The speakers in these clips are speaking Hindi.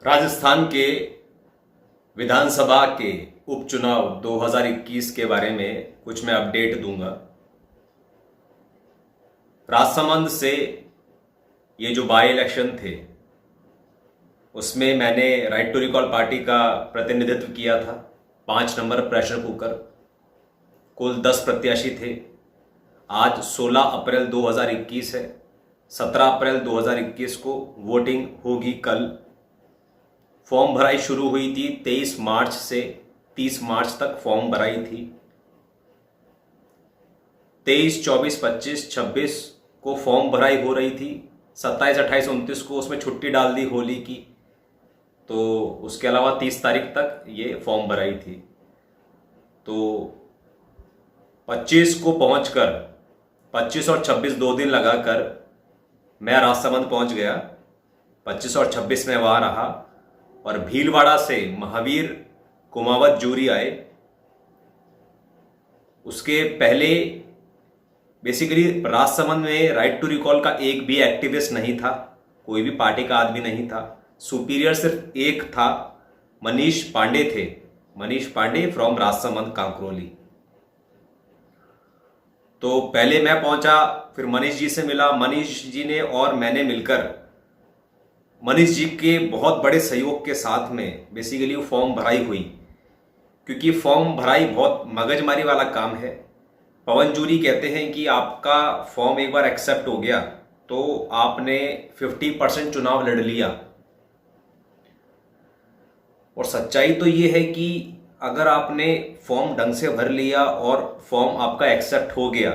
राजस्थान के विधानसभा के उपचुनाव 2021 के बारे में कुछ मैं अपडेट दूंगा। राजसमंद से ये जो बाई इलेक्शन थे उसमें मैंने राइट टू रिकॉल पार्टी का प्रतिनिधित्व किया था। 5 नंबर प्रेशर कुकर, कुल 10 प्रत्याशी थे। आज 16 अप्रैल 2021 है। 17 अप्रैल 2021 को वोटिंग होगी। कल फॉर्म भराई शुरू हुई थी 23 मार्च से 30 मार्च तक फॉर्म भराई थी। 23, 24, 25, 26 को फॉर्म भराई हो रही थी। 27, 28, 29 को उसमें छुट्टी डाल दी होली की, तो उसके अलावा 30 तारीख तक ये फॉर्म भराई थी। तो 25 को पहुंचकर 25 और 26 2 दिन लगाकर मैं राजसमंद पहुंच गया। 25 और 26 में वहां रहा और भीलवाड़ा से महावीर कुमावत जूरी आए। उसके पहले बेसिकली राजसमंद में राइट टू रिकॉल का एक भी एक्टिविस्ट नहीं था, कोई भी पार्टी का आदमी नहीं था। सुपीरियर सिर्फ एक था, मनीष पांडे थे। मनीष पांडे फ्रॉम राजसमंद कांकरोली। तो पहले मैं पहुंचा, फिर मनीष जी से मिला। मनीष जी ने और मैंने मिलकर मनीष जी के बहुत बड़े सहयोग के साथ में बेसिकली वो फॉर्म भराई हुई, क्योंकि फॉर्म भराई बहुत मगजमारी वाला काम है। पवन जूरी कहते हैं कि आपका फॉर्म एक बार एक्सेप्ट हो गया तो आपने 50% चुनाव लड़ लिया। और सच्चाई तो ये है कि अगर आपने फॉर्म ढंग से भर लिया और फॉर्म आपका एक्सेप्ट हो गया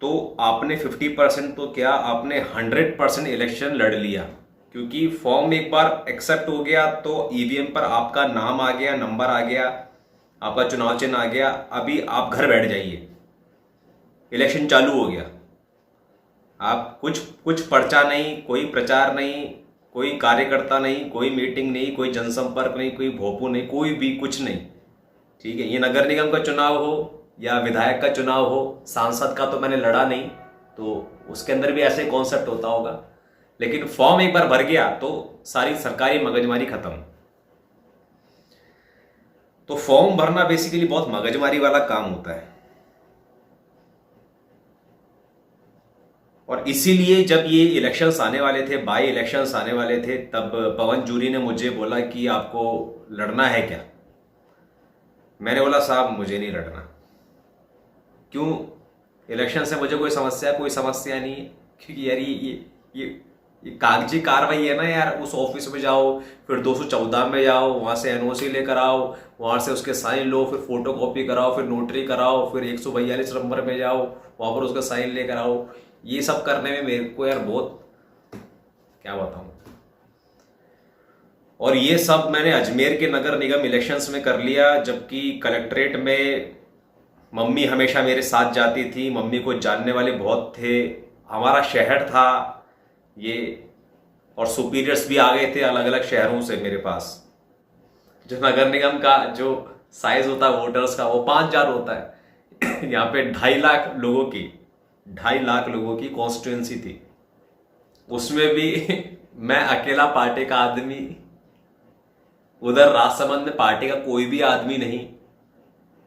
तो आपने 50% तो क्या, आपने 100% इलेक्शन लड़ लिया। क्योंकि फॉर्म एक बार एक्सेप्ट हो गया तो ईवीएम पर आपका नाम आ गया, नंबर आ गया, आपका चुनाव चिन्ह आ गया। अभी आप घर बैठ जाइए, इलेक्शन चालू हो गया। आप कुछ पर्चा नहीं, कोई प्रचार नहीं, कोई कार्यकर्ता नहीं, कोई मीटिंग नहीं, कोई जनसंपर्क नहीं, कोई भोपू नहीं, कोई भी कुछ नहीं। ठीक है, ये नगर निगम का चुनाव हो या विधायक का चुनाव हो, सांसद का तो मैंने लड़ा नहीं, तो उसके अंदर भी ऐसे कॉन्सेप्ट होता होगा। लेकिन फॉर्म एक बार भर गया तो सारी सरकारी मगजमारी खत्म। तो फॉर्म भरना बेसिकली बहुत मगजमारी वाला काम होता है। और इसीलिए जब ये इलेक्शंस आने वाले थे, बाई इलेक्शंस आने वाले थे, तब पवन जूरी ने मुझे बोला कि आपको लड़ना है क्या। मैंने बोला साहब मुझे नहीं लड़ना। क्यों? इलेक्शन से मुझे कोई समस्या नहीं है। क्योंकि यार ये कागजी कार्रवाई है ना यार। उस ऑफिस में जाओ, फिर 214 में जाओ, वहां से एनओसी लेकर आओ, वहां से उसके साइन लो, फिर फोटो कॉपी कराओ, फिर नोटरी कराओ, फिर 142 नंबर में जाओ, वहां पर उसका साइन लेकर आओ। ये सब करने में मेरे को यार बहुत क्या बताऊं। और ये सब मैंने अजमेर के नगर निगम इलेक्शंस में कर लिया, जबकि कलेक्ट्रेट में मम्मी हमेशा मेरे साथ जाती थी। मम्मी को जानने वाले बहुत थे, हमारा शहर था ये। और सुपीरियर्स भी आ गए थे अलग अलग शहरों से मेरे पास। जो नगर निगम का जो साइज होता है वोटर्स का, वो 5,000 होता है। यहाँ पे 2.5 लाख लोगों की कॉन्स्टिट्यूएंसी थी। उसमें भी मैं अकेला पार्टी का आदमी। उधर राजसमंद में पार्टी का कोई भी आदमी नहीं,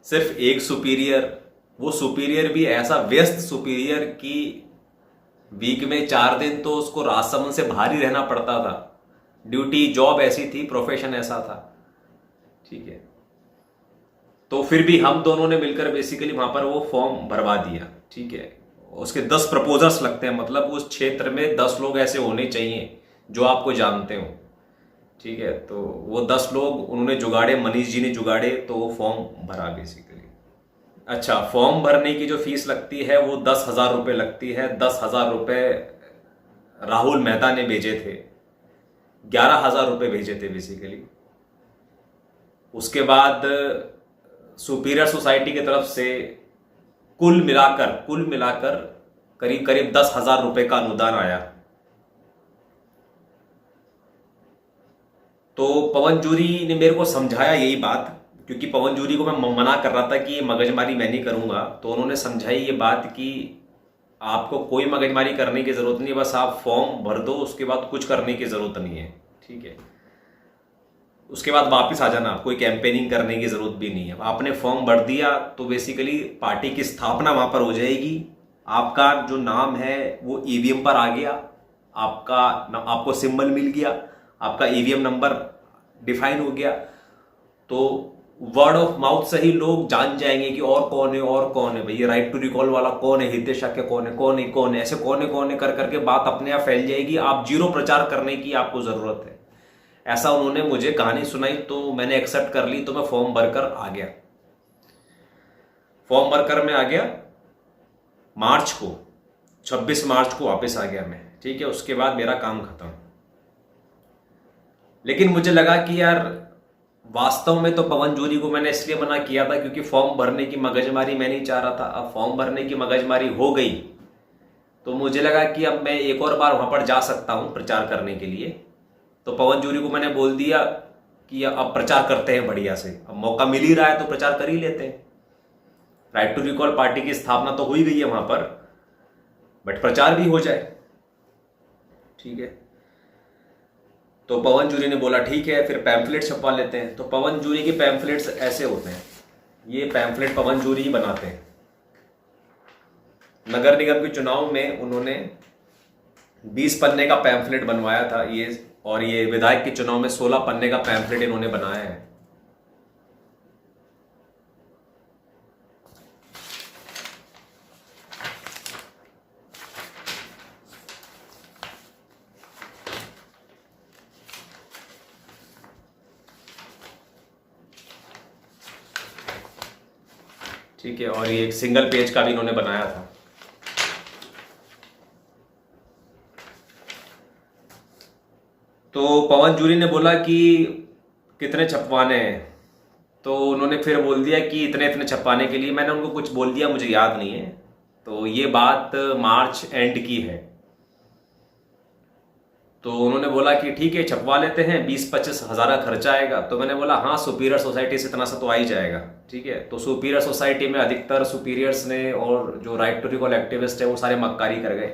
सिर्फ एक सुपीरियर। वो सुपीरियर भी ऐसा व्यस्त सुपीरियर कि वीक में 4 दिन तो उसको राजसमंद से बाहर ही रहना पड़ता था। ड्यूटी, जॉब ऐसी थी, प्रोफेशन ऐसा था। ठीक है, तो फिर भी हम दोनों ने मिलकर बेसिकली वहां पर वो फॉर्म भरवा दिया। ठीक है, उसके 10 प्रपोजल्स लगते हैं, मतलब उस क्षेत्र में 10 लोग ऐसे होने चाहिए जो आपको जानते हो। ठीक है, तो वो 10 लोग उन्होंने जुगाड़े, मनीष जी ने जुगाड़े, तो वो फॉर्म भरा बेसिकली। अच्छा, फॉर्म भरने की जो फीस लगती है वो 10,000 रुपये लगती है। 10,000 रुपये राहुल मेहता ने भेजे थे, 11,000 रुपये भेजे थे बेसिकली। उसके बाद सुपीरियर सोसाइटी की तरफ से कुल मिलाकर करीब करीब 10,000 रुपये का अनुदान आया। तो पवन जूरी ने मेरे को समझाया यही बात, क्योंकि पवन जूरी को मैं मना कर रहा था कि ये मगजमारी मैं नहीं करूंगा। तो उन्होंने समझाई ये बात कि आपको कोई मगजमारी करने की जरूरत नहीं, बस आप फॉर्म भर दो, उसके बाद कुछ करने की जरूरत नहीं है। ठीक है, उसके बाद वापस आ जाना, कोई कैंपेनिंग करने की जरूरत भी नहीं है। आपने फॉर्म भर दिया तो बेसिकली पार्टी की स्थापना वहां पर हो जाएगी, आपका जो नाम है वो ईवीएम पर आ गया, आपको सिंबल मिल गया, आपका ईवीएम नंबर डिफाइन हो गया, तो वर्ड ऑफ माउथ से ही लोग जान जाएंगे कि और कौन है, और कौन है, भाई राइट टू रिकॉल वाला कौन है, हितेश शाक्य कौन है, कौन है कौन है, ऐसे कौन है कर करके बात अपने आप फैल जाएगी। आप जीरो प्रचार करने की आपको जरूरत है। ऐसा उन्होंने मुझे कहानी सुनाई तो मैंने एक्सेप्ट कर ली, तो मैं फॉर्म भरकर आ गया। फॉर्म भरकर मैं आ गया मार्च को, 26 मार्च को वापस आ गया मैं, ठीक है। उसके बाद मेरा काम खत्म। लेकिन मुझे लगा कि यार वास्तव में तो पवन जूरी को मैंने इसलिए मना किया था क्योंकि फॉर्म भरने की मगजमारी मैं नहीं चाह रहा था। अब फॉर्म भरने की मगजमारी हो गई तो मुझे लगा कि अब मैं एक और बार वहां पर जा सकता हूं प्रचार करने के लिए। तो पवन जूरी को मैंने बोल दिया कि अब प्रचार करते हैं बढ़िया से, अब मौका मिल ही रहा है तो प्रचार कर ही लेते हैं। राइट टू रिकॉल पार्टी की स्थापना तो हो ही गई है वहां पर, बट प्रचार भी हो जाए, ठीक है। तो पवन जूरी ने बोला ठीक है, फिर पैम्फलेट छपवा लेते हैं। तो पवन जूरी के पैम्फलेट्स ऐसे होते हैं, ये पैम्फलेट पवन जूरी ही बनाते हैं। नगर निगम के चुनाव में उन्होंने 20 पन्ने का पैम्फलेट बनवाया था ये, और ये विधायक के चुनाव में 16 पन्ने का पैम्फलेट इन्होंने बनाया है। ठीक है, और ये एक सिंगल पेज का भी इन्होंने बनाया था। तो पवन जूरी ने बोला कि कितने छपवाने हैं, तो उन्होंने फिर बोल दिया कि इतने इतने छपवाने के लिए। मैंने उनको कुछ बोल दिया, मुझे याद नहीं है। तो ये बात मार्च एंड की है। तो उन्होंने बोला कि ठीक है छपवा लेते हैं, 20-25 हज़ार का खर्चा आएगा। तो मैंने बोला हाँ, सुपीरियर सोसाइटी से इतना सा तो आ ही जाएगा, ठीक है। तो सुपीरियर सोसाइटी में अधिकतर सुपीरियर्स ने और जो राइट टू रिकॉल एक्टिविस्ट है वो सारे मक्कारी कर गए,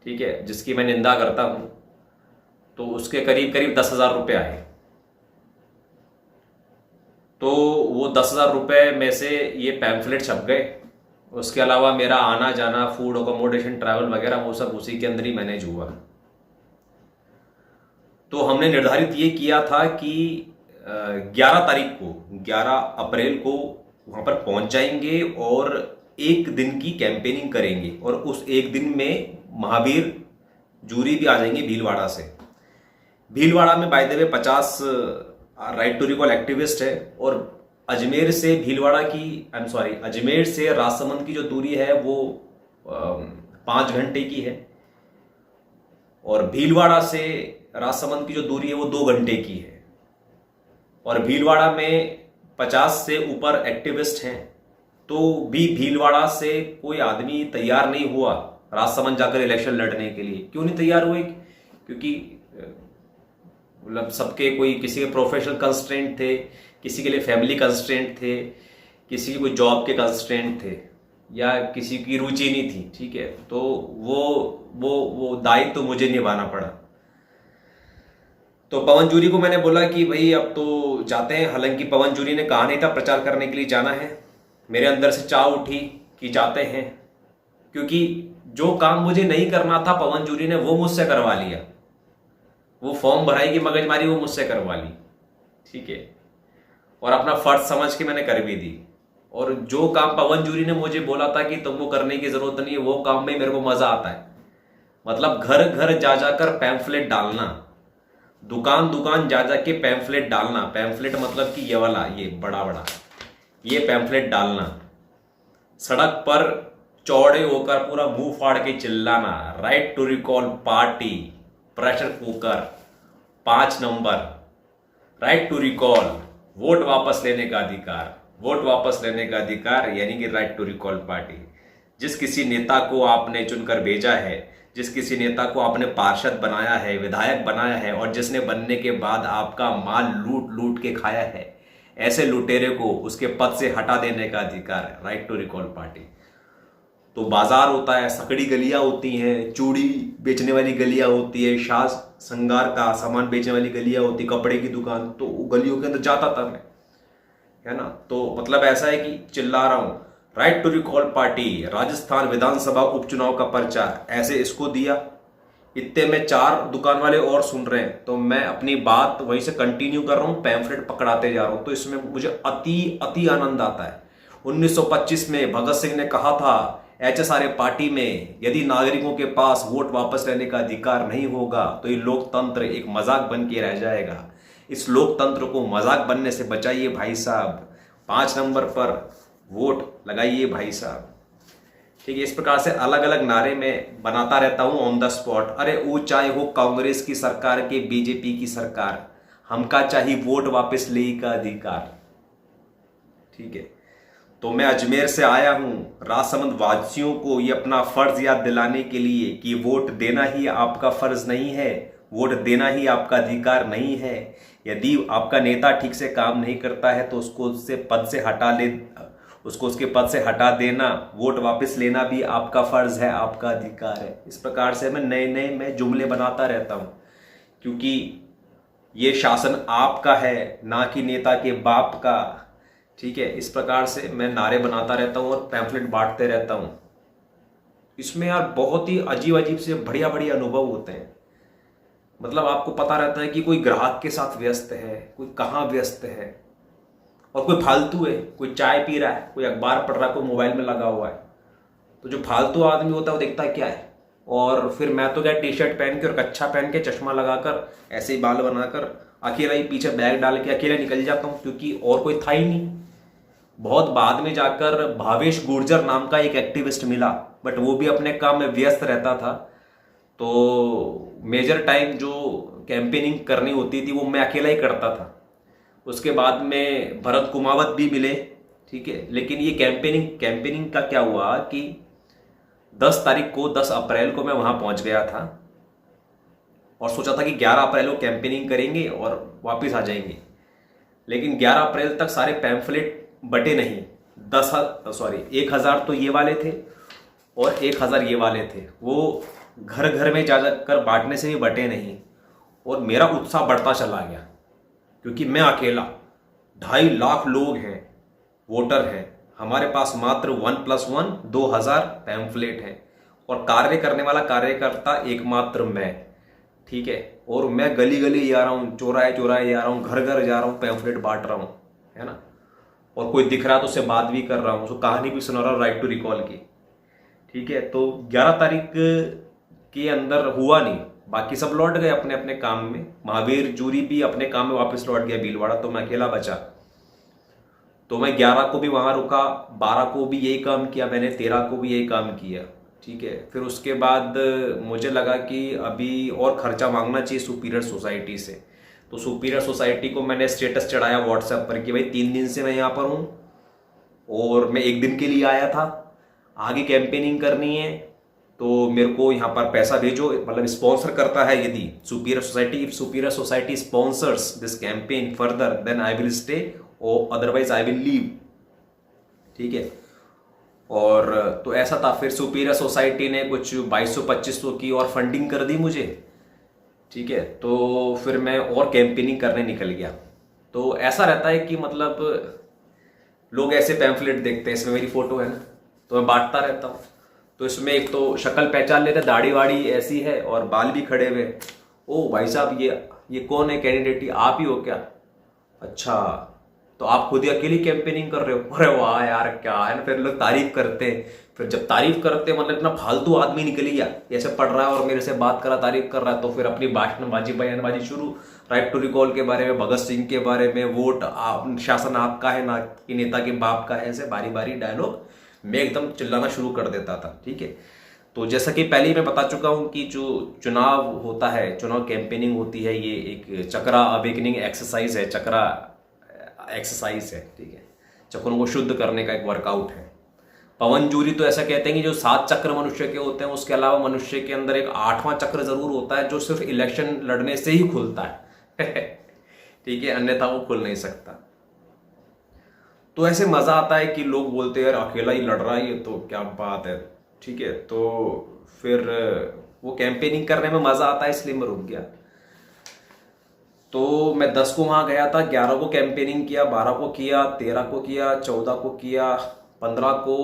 ठीक है, जिसकी मैं निंदा करता हूं। तो उसके करीब करीब 10,000 रुपये आए। तो वो 10,000 रुपये में से ये पैम्फलेट छप गए। उसके अलावा मेरा आना जाना, फूड, अकोमोडेशन, ट्रैवल वगैरह वो सब उसी के अंदर ही मैनेज हुआ। तो हमने निर्धारित ये किया था कि 11 तारीख को, 11 अप्रैल को वहां पर पहुंच जाएंगे और एक दिन की कैंपेनिंग करेंगे। और उस एक दिन में महावीर जूरी भी आ जाएंगे भीलवाड़ा से। भीलवाड़ा में by the way 50 right to recall activist है। और अजमेर से भीलवाड़ा की, अजमेर से राजसमंद की जो दूरी है वो 5 घंटे की है, और भीलवाड़ा से राजसमंद की जो दूरी है वो 2 घंटे की है। और भीलवाड़ा में 50 से ऊपर एक्टिविस्ट हैं। तो भी भीलवाड़ा से कोई आदमी तैयार नहीं हुआ राजसमंद जाकर इलेक्शन लड़ने के लिए। क्यों नहीं तैयार हुए? क्योंकि मतलब सबके, कोई किसी के प्रोफेशनल कंस्ट्रेंट थे, किसी के लिए फैमिली कंस्ट्रेंट थे, किसी की कोई जॉब के कंस्ट्रेंट थे, या किसी की रुचि नहीं थी, ठीक है। तो वो दायित्व तो मुझे निभाना पड़ा। तो पवन जूरी को मैंने बोला कि भाई अब तो जाते हैं। हालांकि पवन जूरी ने कहा नहीं था प्रचार करने के लिए जाना है, मेरे अंदर से चाह उठी कि जाते हैं, क्योंकि जो काम मुझे नहीं करना था पवन जूरी ने वो मुझसे करवा लिया। वो फॉर्म भराई की मगजमारी वो मुझसे करवा ली, ठीक है, और अपना फर्ज समझ के मैंने कर भी दी। और जो काम पवन जूरी ने मुझे बोला था कि तुमको करने की जरूरत नहीं है, वो काम में मेरे को मजा आता है। मतलब घर घर जा जाकर पैम्फलेट डालना, दुकान दुकान जा जाके पैम्फलेट डालना। पैम्फलेट मतलब कि ये वाला, ये बड़ा बड़ा ये पैम्फलेट डालना, सड़क पर चौड़े होकर पूरा मुंह फाड़ के चिल्लाना, right to recall party, pressure cooker, 5 number, right to recall, vote वापस लेने का अधिकार, वोट वापस लेने का अधिकार, यानी कि राइट टू रिकॉल पार्टी। जिस किसी नेता को आपने चुनकर भेजा है, जिस किसी नेता को आपने पार्षद बनाया है, विधायक बनाया है, और जिसने बनने के बाद आपका माल लूट लूट के खाया है, ऐसे लुटेरे को उसके पद से हटा देने का अधिकार है राइट टू रिकॉल पार्टी। तो बाजार होता है, सकड़ी गलियां होती हैं, चूड़ी बेचने वाली गलियां होती है, साज श्रृंगार का सामान बेचने वाली गलियां होती, कपड़े की दुकान, तो गलियों के अंदर जाता था मैं, है ना। तो मतलब ऐसा है कि चिल्ला रहा हूं, right to recall party Rajasthan विधानसभा उपचुनाव का पर्चा, ऐसे इसको दिया। इतने में 4 दुकान वाले और सुन रहे हैं, तो मैं अपनी बात वहीं से कंटिन्यू कर रहा हूं, पैम्फलेट पकड़ाते जा रहा हूं। तो इसमें मुझे अति अति आनंद आता है। 1925 में भगत सिंह ने कहा था एचएसआरए पार्टी में, यदि नागरिकों के पास वोट वापस लेने का अधिकार नहीं होगा तो ये लोकतंत्र एक मजाक बन के रह जाएगा। इस लोकतंत्र को मजाक बनने से बचाइए भाई साहब, 5 नंबर पर वोट लगाइए भाई साहब। ठीक है, इस प्रकार से अलग अलग नारे में बनाता रहता हूं ऑन द स्पॉट। अरे वो चाहे हो कांग्रेस की सरकार के बीजेपी की सरकार, हमका चाहिए वोट वापस ले का अधिकार। ठीक है, तो मैं अजमेर से आया हूं राजसमंद वासियों को ये अपना फर्ज याद दिलाने के लिए कि वोट देना ही आपका फर्ज नहीं है, वोट देना ही आपका अधिकार नहीं है। यदि आपका नेता ठीक से काम नहीं करता है तो उसको उसके पद से हटा देना, वोट वापस लेना भी आपका फर्ज है, आपका अधिकार है। इस प्रकार से मैं नए नए मैं जुमले बनाता रहता हूं, क्योंकि ये शासन आपका है ना कि नेता के बाप का। ठीक है, इस प्रकार से मैं नारे बनाता रहता हूं और पैम्फलेट बांटते रहता हूं। इसमें यार बहुत ही अजीब अजीब से बढ़िया बढ़िया अनुभव होते हैं। मतलब आपको पता रहता है कि कोई ग्राहक के साथ व्यस्त है, कोई कहाँ व्यस्त है, और कोई फालतू है, कोई चाय पी रहा है, कोई अखबार पढ़ रहा है, कोई मोबाइल में लगा हुआ है। तो जो फालतू आदमी होता है वो देखता है क्या है, और फिर मैं तो क्या टी शर्ट पहन के और कच्छा पहन के चश्मा लगाकर ऐसे ही बाल बनाकर अकेला ही पीछे बैग डाल के अकेला निकल जाता हूँ, क्योंकि और कोई था ही नहीं। बहुत बाद में जाकर भावेश गुर्जर नाम का एक एक्टिविस्ट मिला, बट वो भी अपने काम में व्यस्त रहता था। तो मेजर टाइम जो कैंपेनिंग करनी होती थी वो मैं अकेला ही करता था। उसके बाद में भरत कुमावत भी मिले। ठीक है, लेकिन ये कैंपेनिंग का क्या हुआ कि 10 अप्रैल को मैं वहां पहुंच गया था और सोचा था कि 11 अप्रैल को कैंपेनिंग करेंगे और वापस आ जाएंगे। लेकिन 11 अप्रैल तक सारे पैम्फलेट बटे नहीं। 1000 तो ये वाले थे और 1000 ये वाले थे, वो घर घर में जाकर बांटने से भी बटे नहीं। और मेरा उत्साह बढ़ता चला गया, क्योंकि मैं अकेला, 2.5 लाख लोग हैं, वोटर हैं, हमारे पास मात्र 1+1 2000 पैम्फलेट हैं, और कार्य करने वाला कार्यकर्ता एकमात्र मैं। ठीक है, और मैं गली गली जा रहा हूँ, चौराहे चौराहे जा रहा हूँ, घर घर जा रहा हूँ, पैम्फलेट बांट रहा हूँ, है ना। और कोई दिख रहा तो उससे बात भी कर रहा हूँ, उसको कहानी भी सुना रहा हूँ राइट टू रिकॉल की। ठीक है, तो 11 तारीख के अंदर हुआ नहीं, बाकी सब लौट गए अपने अपने काम में। महावीर जूरी भी अपने काम में वापस लौट गया भीलवाड़ा, तो मैं अकेला बचा। तो मैं 11 को भी वहां रुका, 12 को भी यही काम किया मैंने, 13 को भी यही काम किया। ठीक है, फिर उसके बाद मुझे लगा कि अभी और खर्चा मांगना चाहिए सुपीरियर सोसाइटी से। तो सुपीरियर सोसाइटी को मैंने स्टेटस चढ़ाया व्हाट्सएप पर कि भाई 3 दिन से मैं यहाँ पर हूँ और मैं 1 दिन के लिए आया था, आगे कैंपेनिंग करनी है, तो मेरे को यहाँ पर पैसा भेजो। मतलब स्पॉन्सर करता है यदि superior society, if superior society sponsors this campaign further then I will stay और अदरवाइज आई विल लीव। ठीक है, और तो ऐसा था। फिर सुपीरियर सोसाइटी ने कुछ 2200-2500 की और फंडिंग कर दी मुझे। ठीक है, तो फिर मैं और कैंपेनिंग करने निकल गया। तो ऐसा रहता है कि मतलब लोग ऐसे पैम्फलेट देखते हैं, इसमें मेरी फोटो है ना, तो मैं बांटता रहता हूँ। तो इसमें एक तो शक्ल पहचान लेते, दाढ़ी वाड़ी ऐसी है और बाल भी खड़े हुए। ओ भाई साहब, ये कौन है कैंडिडेट, आप ही हो क्या? अच्छा, तो आप खुद ही अकेली कैंपेनिंग कर रहे हो? अरे वाह यार, क्या है ना। फिर लोग तारीफ करते हैं। फिर जब तारीफ करते हैं, मतलब इतना फालतू आदमी निकल गया, ऐसे पढ़ रहा है और मेरे से बात कर रहा, तारीफ कर रहा है, तो फिर अपनी भाषणबाजी बयानबाजी शुरू, राइट टू रिकॉल के बारे में, भगत सिंह के बारे में, वोट शासन आपका है ना कि नेता के बाप का है, ऐसे बारी बारी डायलॉग मैं एकदम चिल्लाना शुरू कर देता था। ठीक है, तो जैसा कि पहले ही मैं बता चुका हूं कि जो चुनाव होता है, चुनाव कैंपेनिंग होती है, ये एक चक्रा अवेकनिंग एक्सरसाइज है, चक्रा एक्सरसाइज है। ठीक है, चक्रों को शुद्ध करने का एक वर्कआउट है। पवन जूरी तो ऐसा कहते हैं कि जो 7 चक्र मनुष्य के होते हैं, उसके अलावा मनुष्य के अंदर एक 8वां चक्र जरूर होता है, जो सिर्फ इलेक्शन लड़ने से ही खुलता है। ठीक है, अन्यथा वो खुल नहीं सकता। तो ऐसे मजा आता है कि लोग बोलते हैं यार अकेला ही लड़ रहा है, ये तो क्या बात है। ठीक है, तो फिर वो कैंपेनिंग करने में मज़ा आता है इसलिए मैं रुक गया। तो मैं 10 को वहाँ गया था, 11 को कैंपेनिंग किया, 12 को किया, 13 को किया, 14 को किया, 15 को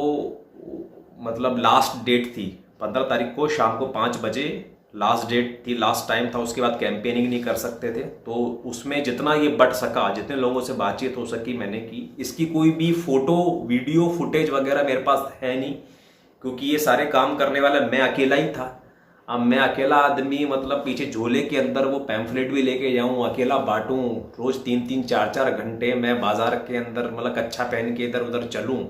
मतलब लास्ट डेट थी, 15 तारीख को शाम को 5 बजे लास्ट डेट थी, लास्ट टाइम था। उसके बाद कैंपेनिंग नहीं कर सकते थे। तो उसमें जितना ये बढ़ सका, जितने लोगों से बातचीत हो सकी मैंने की। इसकी कोई भी फोटो वीडियो फुटेज वगैरह मेरे पास है नहीं, क्योंकि ये सारे काम करने वाला मैं अकेला ही था। अब मैं अकेला आदमी, मतलब पीछे झोले के अंदर वो पैम्फलेट भी लेके जाऊं, अकेला बांटूं, रोज 3-3 4-4 घंटे मैं बाजार के अंदर मतलब कच्छा पहन के इधर उधर चलूं,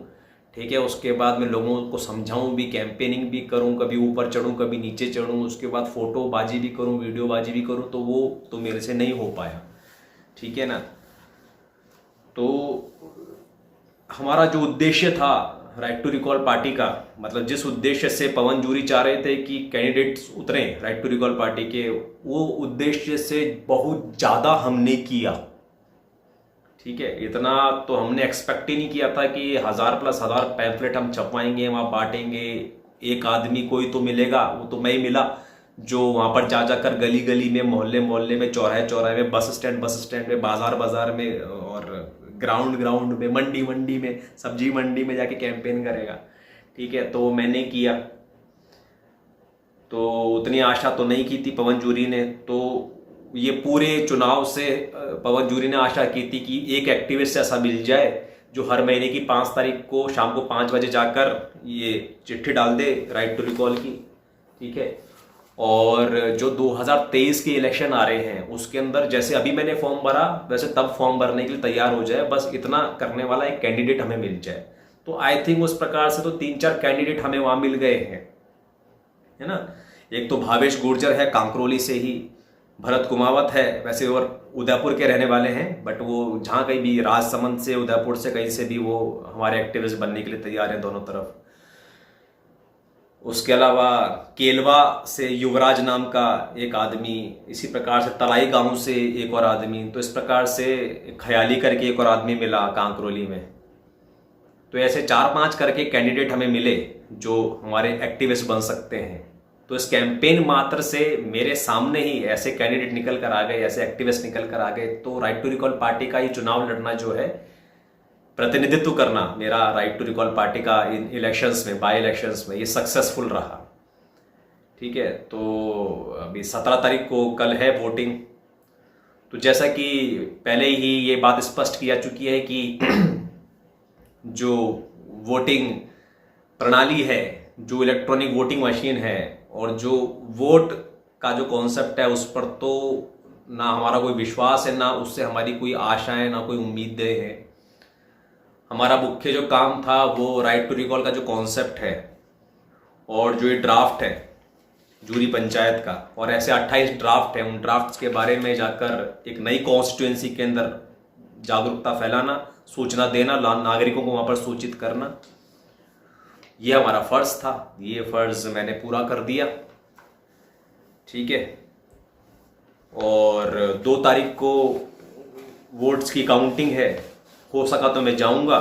ठीक है। उसके बाद मैं लोगों को समझाऊं भी, कैंपेनिंग भी करूं, कभी ऊपर चढ़ूं कभी नीचे चढ़ूं, उसके बाद फोटो बाजी भी करूं, वीडियो बाजी भी करूं, तो वो तो मेरे से नहीं हो पाया, ठीक है ना। तो हमारा जो उद्देश्य था राइट टू रिकॉल पार्टी का, मतलब जिस उद्देश्य से पवन जूरी चाह रहे थे कि कैंडिडेट्स उतरे राइट टू रिकॉल पार्टी के, वो उद्देश्य से बहुत ज़्यादा हमने किया, ठीक है। इतना तो हमने एक्सपेक्ट ही नहीं किया था कि 1000+ पैम्फलेट हम छपवाएंगे, वहाँ बांटेंगे, एक आदमी कोई तो मिलेगा। वो तो मैं ही मिला जो वहाँ पर जा जाकर गली गली में, मोहल्ले मोहल्ले में, चौराहे चौराहे में, बस स्टैंड में, बाजार बाजार में, और ग्राउंड में, मंडी में, सब्जी मंडी में जाके कैंपेन करेगा, ठीक है। तो मैंने किया। तो उतनी आशा तो नहीं की थी पवन जूरी ने। तो ये पूरे चुनाव से पवन जूरी ने आशा की थी कि एक एक्टिविस्ट ऐसा मिल जाए जो हर महीने की 5 तारीख को शाम को 5 बजे जाकर ये चिट्ठी डाल दे राइट टू रिकॉल की, ठीक है। और जो 2023 के इलेक्शन आ रहे हैं उसके अंदर जैसे अभी मैंने फॉर्म भरा वैसे तब फॉर्म भरने के लिए तैयार हो जाए, बस इतना करने वाला एक कैंडिडेट हमें मिल जाए। तो आई थिंक उस प्रकार से तो 3-4 कैंडिडेट हमें वहां मिल गए हैं, है ना। एक तो भावेश गुर्जर है कांकरोली से ही, भरत कुमावत है, वैसे और उदयपुर के रहने वाले हैं, बट वो जहाँ कहीं भी, राजसमंद से, उदयपुर से, कहीं से भी वो हमारे एक्टिविस्ट बनने के लिए तैयार हैं दोनों तरफ। उसके अलावा केलवा से युवराज नाम का एक आदमी, इसी प्रकार से तलाई गांव से एक और आदमी, तो इस प्रकार से खयाली करके एक और आदमी मिला कांकरोली में। तो ऐसे 4-5 करके कैंडिडेट हमें मिले जो हमारे एक्टिविस्ट बन सकते हैं। तो इस कैंपेन मात्र से मेरे सामने ही ऐसे कैंडिडेट निकल कर आ गए, ऐसे एक्टिविस्ट निकल कर आ गए। तो राइट टू रिकॉल पार्टी का ये चुनाव लड़ना जो है, प्रतिनिधित्व करना मेरा राइट टू रिकॉल पार्टी का इन इलेक्शंस में, बाई इलेक्शंस में, ये सक्सेसफुल रहा, ठीक है। तो अभी 17 तारीख को कल है वोटिंग। तो जैसा कि पहले ही ये बात स्पष्ट किया चुकी है कि जो वोटिंग प्रणाली है, जो इलेक्ट्रॉनिक वोटिंग मशीन है और जो वोट का जो कॉन्सेप्ट है, उस पर तो ना हमारा कोई विश्वास है, ना उससे हमारी कोई आशाएं, ना कोई उम्मीदें हैं। हमारा मुख्य जो काम था वो राइट टू रिकॉल का जो कॉन्सेप्ट है और जो ये ड्राफ्ट है जूरी पंचायत का, और ऐसे 28 ड्राफ्ट हैं, उन ड्राफ्ट्स के बारे में जाकर एक नई कॉन्स्टिट्यूएंसी के अंदर जागरूकता फैलाना, सूचना देना, नागरिकों को वहां पर सूचित करना, ये हमारा फर्ज था। ये फर्ज मैंने पूरा कर दिया, ठीक है। और 2 तारीख को वोट्स की काउंटिंग है। हो सका तो मैं जाऊंगा,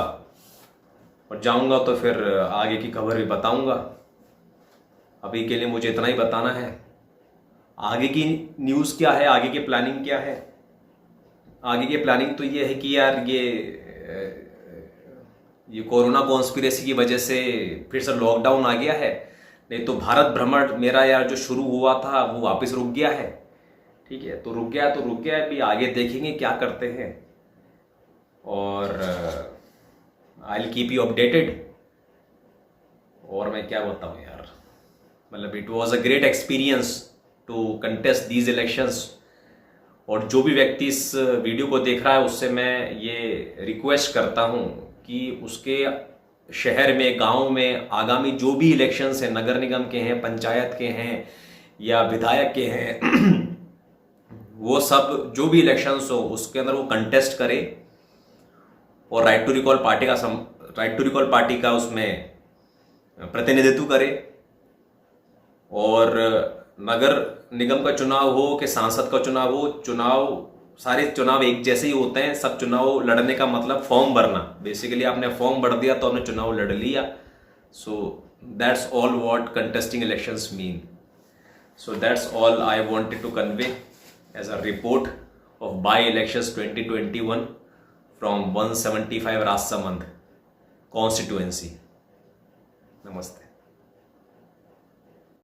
और जाऊंगा तो फिर आगे की खबर भी बताऊंगा। अभी के लिए मुझे इतना ही बताना है। आगे की न्यूज़ क्या है, आगे की प्लानिंग क्या है? आगे की प्लानिंग तो ये है कि यार ये कोरोना कॉन्स्पिरेसी की वजह से फिर से लॉकडाउन आ गया है। नहीं तो भारत भ्रमण मेरा यार जो शुरू हुआ था वो वापस रुक गया है, ठीक है। तो रुक गया है, अभी आगे देखेंगे क्या करते हैं, और I will keep you updated. और मैं क्या बताऊं यार, मतलब it was a great experience to contest these elections. और जो भी व्यक्ति इस वीडियो को देख रहा है उससे मैं ये रिक्वेस्ट करता हूं कि उसके शहर में, गांव में आगामी जो भी इलेक्शंस हैं, नगर निगम के हैं, पंचायत के हैं या विधायक के हैं वो सब जो भी इलेक्शंस हो उसके अंदर वो कंटेस्ट करे और राइट टू रिकॉल पार्टी का उसमें प्रतिनिधित्व करे। और नगर निगम का चुनाव हो कि सांसद का चुनाव हो, सारे चुनाव एक जैसे ही होते हैं। सब चुनाव लड़ने का मतलब फॉर्म भरना, बेसिकली आपने फॉर्म भर दिया तो आपने चुनाव लड़ लिया। सो that's all what contesting elections mean. So that's all I wanted to convey as a report of by-elections 2021 from 175 Rasamand constituency. Namaste.